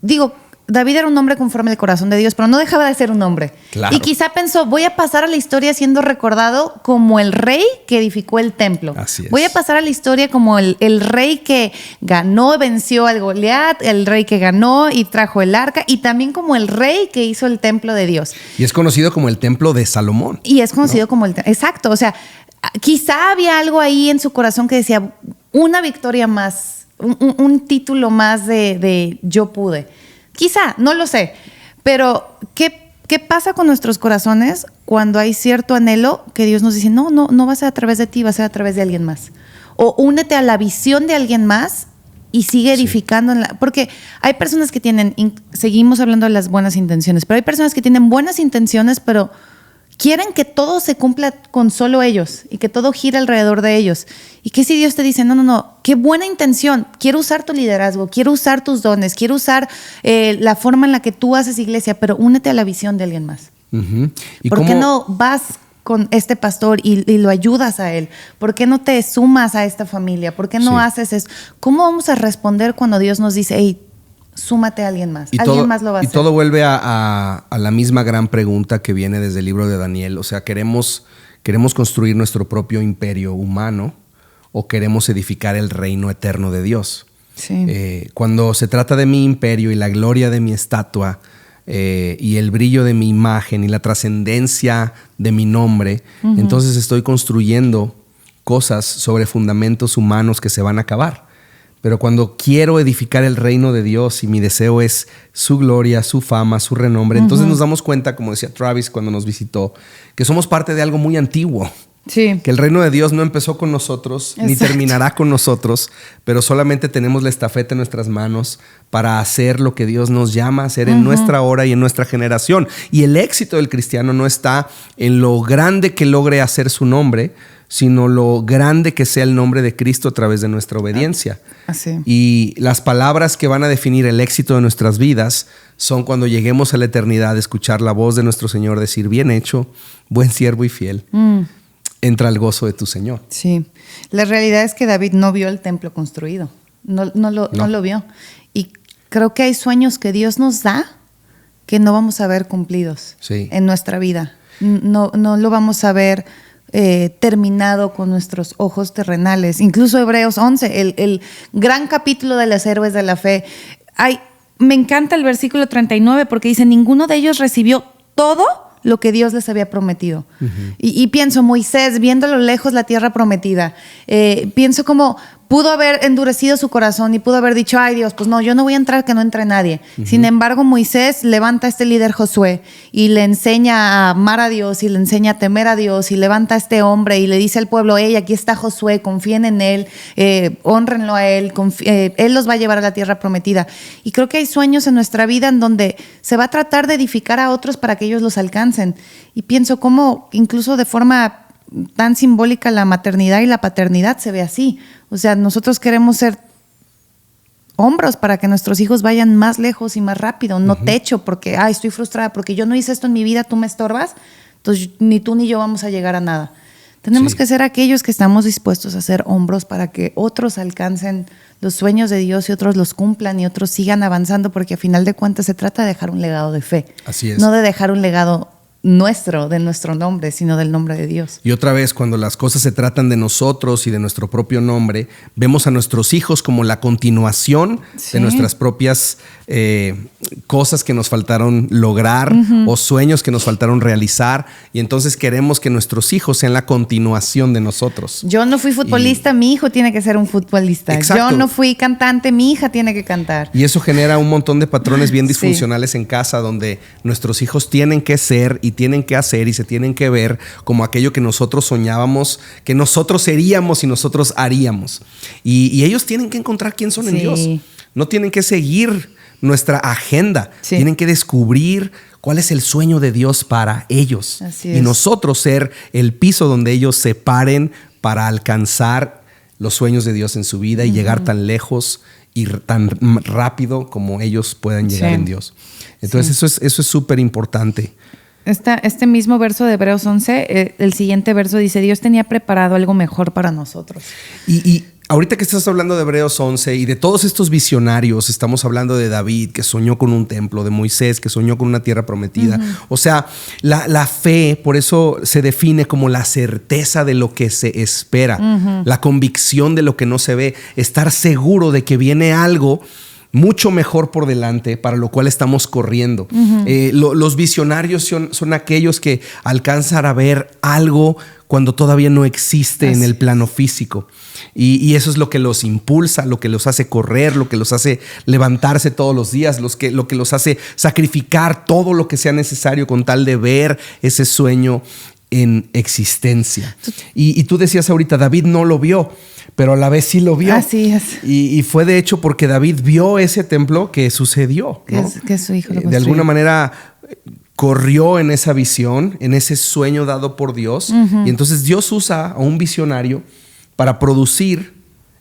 digo, David era un hombre conforme al corazón de Dios, pero no dejaba de ser un hombre. Claro. Y quizá pensó, voy a pasar a la historia siendo recordado como el rey que edificó el templo. Así es. Voy a pasar a la historia como el rey que ganó, venció al Goliat, el rey que ganó y trajo el arca, y también como el rey que hizo el templo de Dios. Y es conocido como el templo de Salomón. Y es conocido como el templo. Exacto. O sea, quizá había algo ahí en su corazón que decía, una victoria más, un título más de yo pude. Quizá, no lo sé, pero ¿qué pasa con nuestros corazones cuando hay cierto anhelo que Dios nos dice, no va a ser a través de ti, va a ser a través de alguien más? O únete a la visión de alguien más y sigue edificando. Porque hay personas que seguimos hablando de las buenas intenciones, pero hay personas que tienen buenas intenciones, pero quieren que todo se cumpla con solo ellos y que todo gira alrededor de ellos. ¿Y qué si Dios te dice, no, qué buena intención, quiero usar tu liderazgo, quiero usar tus dones, quiero usar la forma en la que tú haces iglesia, pero únete a la visión de alguien más? ¿Y ¿Por qué no vas con este pastor y lo ayudas a él? ¿Por qué no te sumas a esta familia? ¿Por qué no haces eso? ¿Cómo vamos a responder cuando Dios nos dice, hey, súmate a alguien más? Alguien más lo va a hacer. Y todo vuelve a la misma gran pregunta que viene desde el libro de Daniel. O sea, ¿queremos construir nuestro propio imperio humano o queremos edificar el reino eterno de Dios? Sí. Cuando se trata de mi imperio y la gloria de mi estatua y el brillo de mi imagen y la trascendencia de mi nombre, entonces estoy construyendo cosas sobre fundamentos humanos que se van a acabar. Pero cuando quiero edificar el reino de Dios y mi deseo es su gloria, su fama, su renombre, entonces nos damos cuenta, como decía Travis cuando nos visitó, que somos parte de algo muy antiguo. Sí. Que el reino de Dios no empezó con nosotros, ni terminará con nosotros, pero solamente tenemos la estafeta en nuestras manos para hacer lo que Dios nos llama a hacer en nuestra hora y en nuestra generación. Y el éxito del cristiano no está en lo grande que logre hacer su nombre, sino lo grande que sea el nombre de Cristo a través de nuestra obediencia. Así. Y las palabras que van a definir el éxito de nuestras vidas son cuando lleguemos a la eternidad, escuchar la voz de nuestro Señor decir, bien hecho, buen siervo y fiel. Entra al gozo de tu Señor. Sí. La realidad es que David no vio el templo construido. No lo vio. Y creo que hay sueños que Dios nos da que no vamos a ver cumplidos en nuestra vida. No lo vamos a ver terminado con nuestros ojos terrenales. Incluso Hebreos 11, el gran capítulo de los héroes de la fe. Me encanta el versículo 39 porque dice, ninguno de ellos recibió todo lo que Dios les había prometido. Y pienso, Moisés, viendo a lo lejos la tierra prometida, pienso como pudo haber endurecido su corazón y pudo haber dicho, ay Dios, pues no, yo no voy a entrar, que no entre nadie. Sin embargo, Moisés levanta a este líder Josué y le enseña a amar a Dios y le enseña a temer a Dios y levanta a este hombre y le dice al pueblo, hey, aquí está Josué, confíen en él, hónrenlo a él, él los va a llevar a la tierra prometida. Y creo que hay sueños en nuestra vida en donde se va a tratar de edificar a otros para que ellos los alcancen. Y pienso cómo incluso de forma tan simbólica la maternidad y la paternidad se ve así. O sea, nosotros queremos ser hombros para que nuestros hijos vayan más lejos y más rápido, no techo porque, estoy frustrada porque yo no hice esto en mi vida, tú me estorbas, entonces ni tú ni yo vamos a llegar a nada. Tenemos que ser aquellos que estamos dispuestos a ser hombros para que otros alcancen los sueños de Dios y otros los cumplan y otros sigan avanzando, porque a final de cuentas se trata de dejar un legado de fe. Así es. No de dejar un legado de nuestro nombre, sino del nombre de Dios. Y otra vez, cuando las cosas se tratan de nosotros y de nuestro propio nombre, vemos a nuestros hijos como la continuación de nuestras propias cosas que nos faltaron lograr o sueños que nos faltaron realizar, y entonces queremos que nuestros hijos sean la continuación de nosotros. Yo no fui futbolista, mi hijo tiene que ser un futbolista. Exacto. Yo no fui cantante, mi hija tiene que cantar. Y eso genera un montón de patrones bien disfuncionales en casa, donde nuestros hijos tienen que ser y tienen que hacer y se tienen que ver como aquello que nosotros soñábamos, que nosotros seríamos y nosotros haríamos. Y ellos tienen que encontrar quién son en Dios. No tienen que seguir nuestra agenda. Tienen que descubrir cuál es el sueño de Dios para ellos. Y nosotros ser el piso donde ellos se paren para alcanzar los sueños de Dios en su vida y llegar tan lejos y tan rápido como ellos puedan llegar en Dios. Entonces eso es súper importante. Este mismo verso de Hebreos 11, el siguiente verso dice, Dios tenía preparado algo mejor para nosotros. Y ahorita que estás hablando de Hebreos 11 y de todos estos visionarios, estamos hablando de David, que soñó con un templo, de Moisés, que soñó con una tierra prometida. O sea, la fe, por eso se define como la certeza de lo que se espera, la convicción de lo que no se ve, estar seguro de que viene algo mucho mejor por delante, para lo cual estamos corriendo. Los visionarios son aquellos que alcanzan a ver algo cuando todavía no existe en el plano físico. Y eso es lo que los impulsa, lo que los hace correr, lo que los hace levantarse todos los días, lo que los hace sacrificar todo lo que sea necesario con tal de ver ese sueño en existencia. Y tú decías ahorita, David no lo vio, pero a la vez sí lo vio. Así es. Y fue de hecho porque David vio ese templo que sucedió, ¿no? Que su hijo lo construyó. De alguna manera corrió en esa visión, en ese sueño dado por Dios. Y entonces Dios usa a un visionario para producir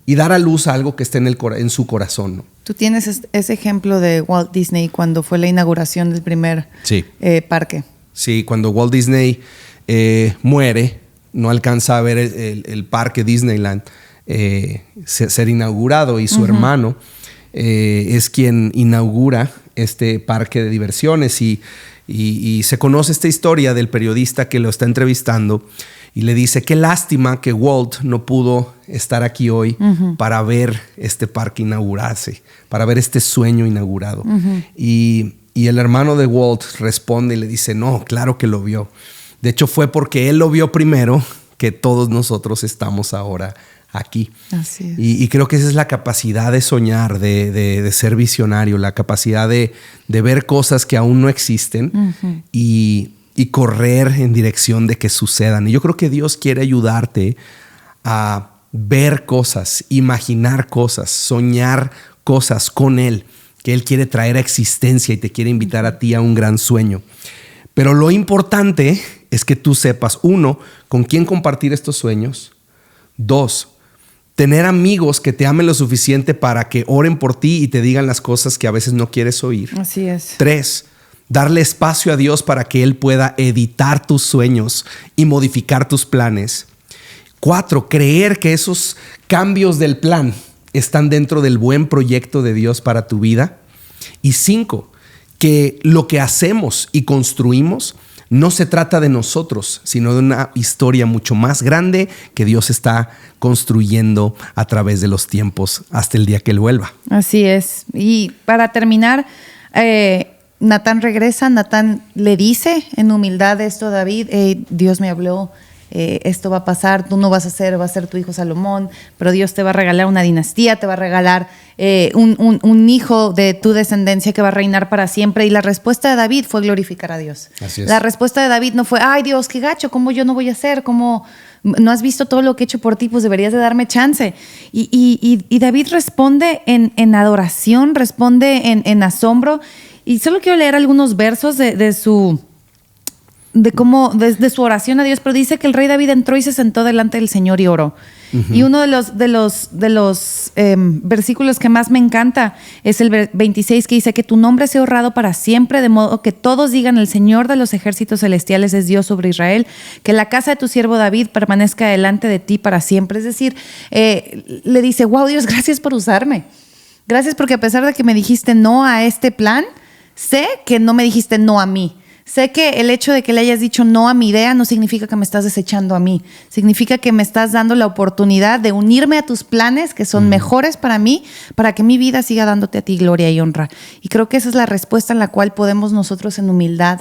y dar a luz a algo que esté en su corazón, ¿no? Tú tienes ese ejemplo de Walt Disney cuando fue la inauguración del primer parque. Sí, cuando Walt Disney muere, no alcanza a ver el parque Disneyland ser inaugurado, y su hermano es quien inaugura este parque de diversiones, y se conoce esta historia del periodista que lo está entrevistando y le dice, qué lástima que Walt no pudo estar aquí hoy para ver este parque inaugurarse, para ver este sueño inaugurado. Y el hermano de Walt responde y le dice, no, claro que lo vio. De hecho, fue porque él lo vio primero que todos nosotros estamos ahora aquí. Así es. Y creo que esa es la capacidad de soñar, de ser visionario, la capacidad de ver cosas que aún no existen y y correr en dirección de que sucedan. Y yo creo que Dios quiere ayudarte a ver cosas, imaginar cosas, soñar cosas con Él, que Él quiere traer a existencia y te quiere invitar a ti a un gran sueño. Pero lo importante es que tú sepas, 1, con quién compartir estos sueños. 2, tener amigos que te amen lo suficiente para que oren por ti y te digan las cosas que a veces no quieres oír. Así es. 3, darle espacio a Dios para que Él pueda editar tus sueños y modificar tus planes. 4, creer que esos cambios del plan están dentro del buen proyecto de Dios para tu vida. Y 5, que lo que hacemos y construimos no se trata de nosotros, sino de una historia mucho más grande que Dios está construyendo a través de los tiempos hasta el día que Él vuelva. Así es. Y para terminar, Natán regresa, Natán le dice en humildad esto a David: Dios me habló, esto va a pasar, tú no vas a ser, va a ser tu hijo Salomón, pero Dios te va a regalar una dinastía, te va a regalar un hijo de tu descendencia que va a reinar para siempre. Y la respuesta de David fue glorificar a Dios. Así es. La respuesta de David no fue: ay Dios, qué gacho, ¿cómo yo no voy a hacer? ¿Cómo no has visto todo lo que he hecho por ti? Pues deberías de darme chance. Y David responde en adoración, responde en asombro. Y solo quiero leer algunos versos de su oración a Dios, pero dice que el rey David entró y se sentó delante del Señor y oró. Uh-huh. Y uno de los versículos que más me encanta es el 26, que dice: que tu nombre sea honrado para siempre, de modo que todos digan: el Señor de los ejércitos celestiales es Dios sobre Israel, que la casa de tu siervo David permanezca delante de ti para siempre. Es decir, le dice: wow, Dios, gracias por usarme. Gracias porque a pesar de que me dijiste no a este plan, sé que no me dijiste no a mí. Sé que el hecho de que le hayas dicho no a mi idea no significa que me estás desechando a mí. Significa que me estás dando la oportunidad de unirme a tus planes que son mejores para mí, para que mi vida siga dándote a ti gloria y honra. Y creo que esa es la respuesta en la cual podemos nosotros en humildad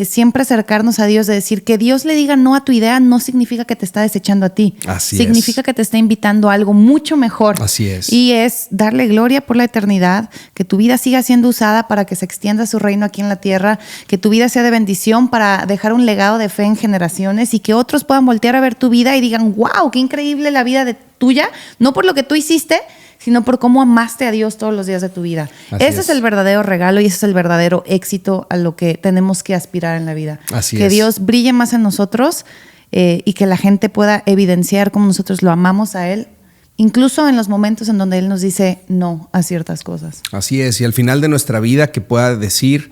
siempre acercarnos a Dios, de decir que Dios le diga no a tu idea no significa que te está desechando a ti. Así significa que te está invitando a algo mucho mejor. Así es. Y es darle gloria por la eternidad, que tu vida siga siendo usada para que se extienda su reino aquí en la tierra, que tu vida sea de bendición para dejar un legado de fe en generaciones y que otros puedan voltear a ver tu vida y digan: wow, qué increíble la vida tuya, no por lo que tú hiciste, sino por cómo amaste a Dios todos los días de tu vida. Ese es el verdadero regalo y ese es el verdadero éxito a lo que tenemos que aspirar en la vida. Que Dios brille más en nosotros y que la gente pueda evidenciar cómo nosotros lo amamos a Él, incluso en los momentos en donde Él nos dice no a ciertas cosas. Así es, y al final de nuestra vida que pueda decir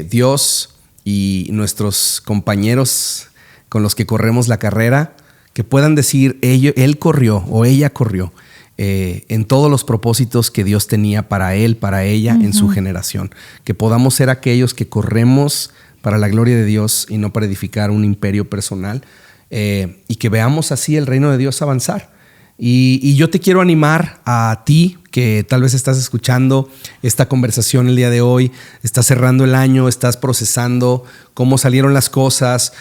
Dios y nuestros compañeros con los que corremos la carrera, que puedan decir él corrió o ella corrió en todos los propósitos que Dios tenía para él, para ella, en su generación. Que podamos ser aquellos que corremos para la gloria de Dios y no para edificar un imperio personal, y que veamos así el reino de Dios avanzar. Y yo te quiero animar a ti que tal vez estás escuchando esta conversación el día de hoy, estás cerrando el año, estás procesando cómo salieron las cosas,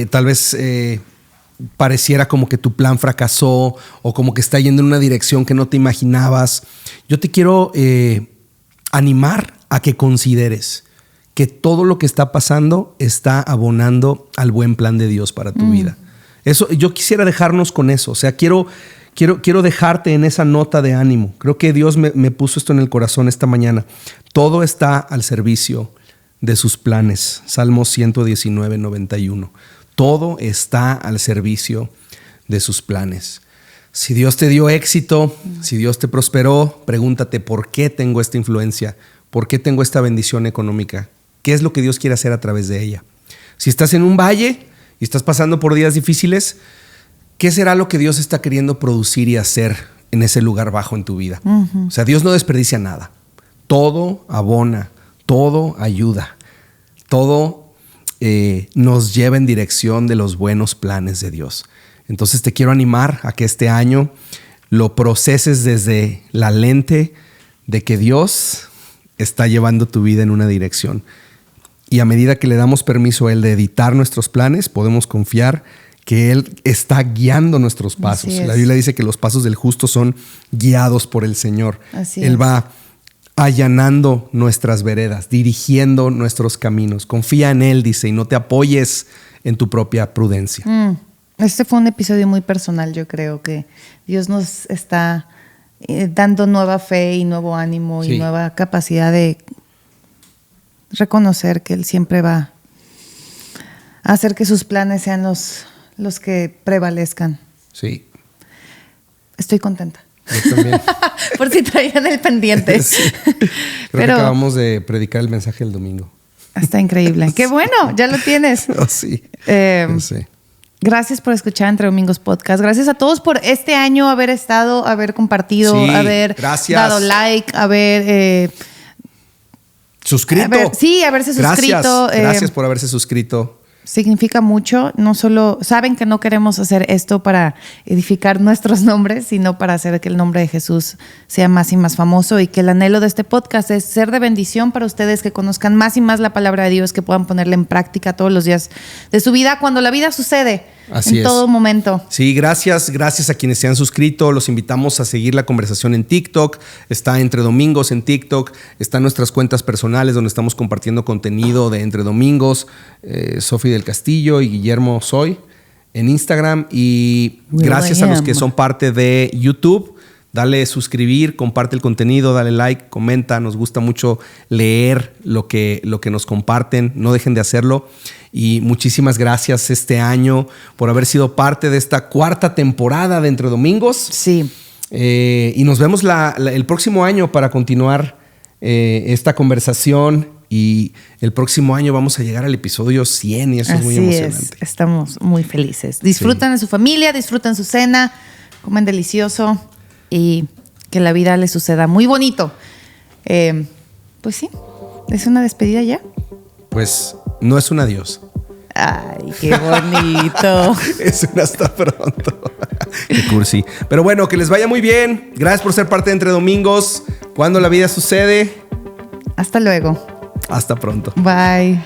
tal vez pareciera como que tu plan fracasó o como que está yendo en una dirección que no te imaginabas. Yo te quiero animar a que consideres que todo lo que está pasando está abonando al buen plan de Dios para tu vida. Eso, yo quisiera dejarnos con eso. O sea, quiero dejarte en esa nota de ánimo. Creo que Dios me puso esto en el corazón esta mañana. Todo está al servicio de sus planes. Salmos 119, 91. Todo está al servicio de sus planes. Si Dios te dio éxito, si Dios te prosperó, pregúntate: ¿por qué tengo esta influencia? ¿Por qué tengo esta bendición económica? ¿Qué es lo que Dios quiere hacer a través de ella? Si estás en un valle y estás pasando por días difíciles, ¿qué será lo que Dios está queriendo producir y hacer en ese lugar bajo en tu vida? O sea, Dios no desperdicia nada. Todo abona, todo ayuda, todo nos lleva en dirección de los buenos planes de Dios. Entonces te quiero animar a que este año lo proceses desde la lente de que Dios está llevando tu vida en una dirección. Y a medida que le damos permiso a Él de editar nuestros planes, podemos confiar que Él está guiando nuestros pasos. La Biblia dice que los pasos del justo son guiados por el Señor. Él va allanando nuestras veredas, dirigiendo nuestros caminos. Confía en Él, dice, y no te apoyes en tu propia prudencia. Este fue un episodio muy personal, yo creo que Dios nos está dando nueva fe y nuevo ánimo y nueva capacidad de reconocer que Él siempre va a hacer que sus planes sean los que prevalezcan. Sí. Estoy contenta. Yo también. Por si traían el pendiente. Sí. Creo que acabamos de predicar el mensaje el domingo. Está increíble. ¡Qué bueno! Ya lo tienes. Oh, sí. Sí. Gracias por escuchar Entre Domingos Podcast. Gracias a todos por este año haber estado, haber compartido, haber dado like, haber... suscrito. Haberse suscrito. Gracias por haberse suscrito. Significa mucho. No solo saben que no queremos hacer esto para edificar nuestros nombres, sino para hacer que el nombre de Jesús sea más y más famoso, y que el anhelo de este podcast es ser de bendición para ustedes, que conozcan más y más la palabra de Dios, que puedan ponerla en práctica todos los días de su vida, cuando la vida sucede. Así en todo momento. Sí, gracias a quienes se han suscrito. Los invitamos a seguir la conversación en TikTok. Está Entre Domingos en TikTok. Están nuestras cuentas personales donde estamos compartiendo contenido de Entre Domingos. Sofi del Castillo y Guillermo Soy en Instagram. Y gracias a los que son parte de YouTube. Dale suscribir, comparte el contenido, dale like, comenta. Nos gusta mucho leer lo que nos comparten. No dejen de hacerlo. Y muchísimas gracias este año por haber sido parte de esta 4ª temporada de Entre Domingos. Sí. Y nos vemos el próximo año para continuar esta conversación. Y el próximo año vamos a llegar al episodio 100 y eso es muy emocionante. Estamos muy felices. Disfrutan de su familia, disfrutan su cena, comen delicioso y que la vida les suceda muy bonito. Pues sí, ¿es una despedida ya? Pues no es un adiós. Ay, qué bonito. Es un hasta pronto. Qué cursi. Pero bueno, que les vaya muy bien. Gracias por ser parte de Entre Domingos. Cuando la vida sucede. Hasta luego. Hasta pronto. Bye.